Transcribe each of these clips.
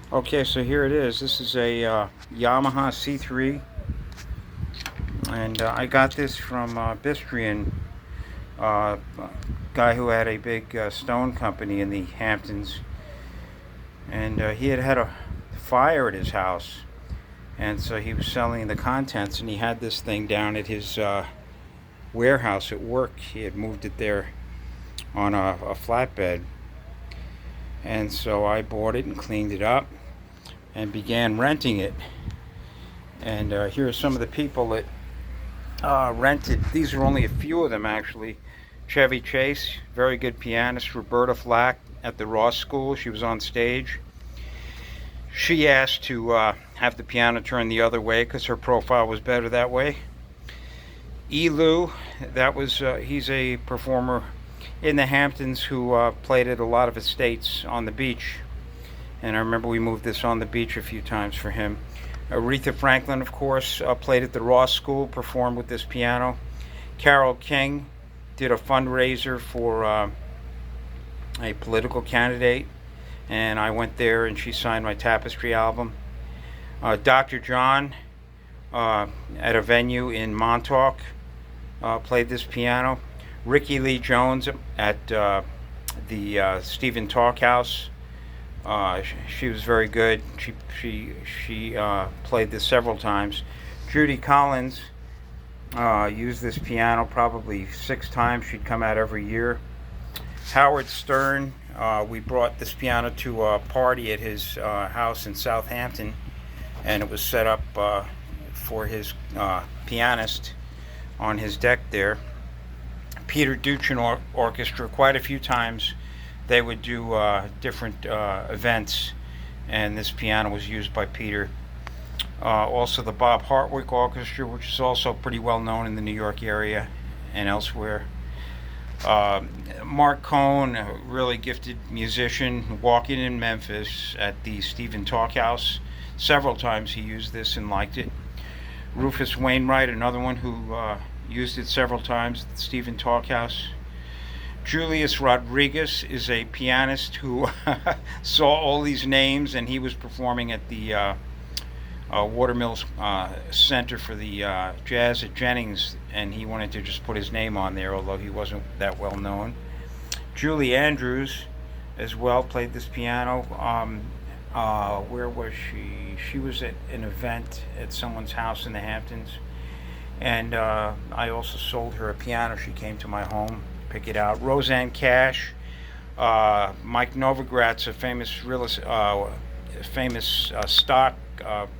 Okay, so here it is. This is a Yamaha C3, and I got this from Bistrian, guy who had a big stone company in the Hamptons, and he had had a fire at his house, and so he was selling the contents, and he had this thing down at his warehouse at work. He had moved it there on a flatbed, and so I bought it and cleaned it up and began renting it. And here are some of the people that rented. These are only a few of them, actually. Chevy Chase, very good pianist. Roberta Flack at the Ross School. She was on stage. She asked to have the piano turned the other way because her profile was better that way. Elu, that was he's a performer in the Hamptons who played at a lot of estates on the beach. And I remember we moved this on the beach a few times for him. Aretha Franklin, of course, played at the Ross School, performed with this piano. Carole King did a fundraiser for a political candidate, and I went there and she signed my Tapestry album. Dr. John, at a venue in Montauk, played this piano. Ricky Lee Jones at the Stephen Talkhouse. She was very good. She played this several times. Judy Collins used this piano probably 6 times. She'd come out every year. Howard Stern, we brought this piano to a party at his house in Southampton, and it was set up for his pianist on his deck there. Peter Duchin Orchestra, quite a few times they would do different events, and this piano was used by Peter. Also the Bob Hartwick Orchestra, which is also pretty well known in the New York area and elsewhere. Mark Cohn, a really gifted musician, walking in Memphis at the Stephen Talkhouse. Several times he used this and liked it. Rufus Wainwright, another one who used it several times at the Stephen Talkhouse. Julius Rodriguez is a pianist who saw all these names, and he was performing at the Watermills Center for the Jazz at Jennings, and he wanted to just put his name on there, although he wasn't that well known. Julie Andrews as well played this piano. Where was she? She was at an event at someone's house in the Hamptons, and I also sold her a piano. She came to my home, pick it out. Roseanne Cash, Mike Novogratz, a famous stock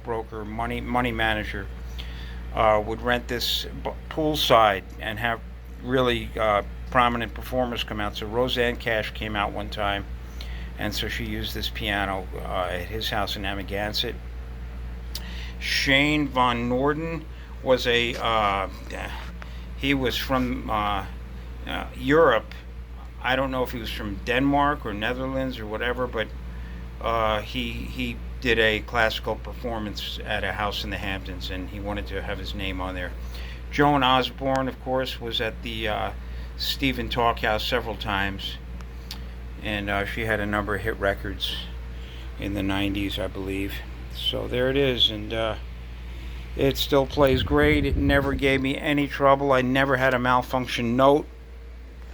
broker, money manager, would rent this poolside and have really prominent performers come out. So Roseanne Cash came out one time, and so she used this piano at his house in Amagansett. Shane Von Norden was he was from Europe. I don't know if he was from Denmark or Netherlands or whatever, but he did a classical performance at a house in the Hamptons, and he wanted to have his name on there. Joan Osborne, of course, was at the Stephen Talkhouse several times, and she had a number of hit records in the 90s, I believe. So there it is, and it still plays great. It never gave me any trouble. I never had a malfunction note.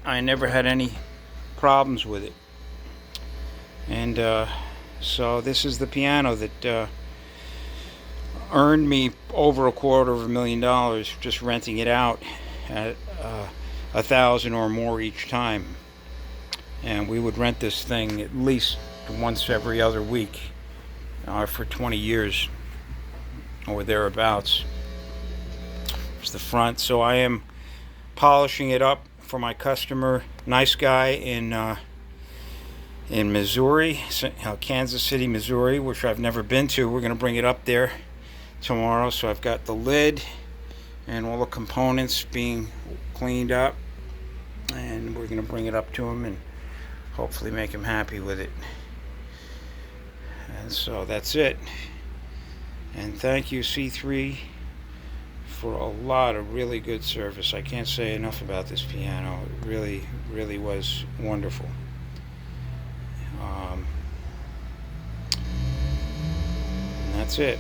I never had any problems with it. And so this is the piano that earned me over $250,000 just renting it out at $1,000 or more each time. And we would rent this thing at least once every other week for 20 years or thereabouts. There's the front. So I am polishing it up for my customer, nice guy in Missouri, Kansas City, Missouri, which I've never been to. We're going to bring it up there tomorrow. So I've got the lid and all the components being cleaned up, and we're going to bring it up to him and hopefully make him happy with it. And so that's it. And thank you, C3, for a lot of really good service. I can't say enough about this piano. It really, really was wonderful. That's it.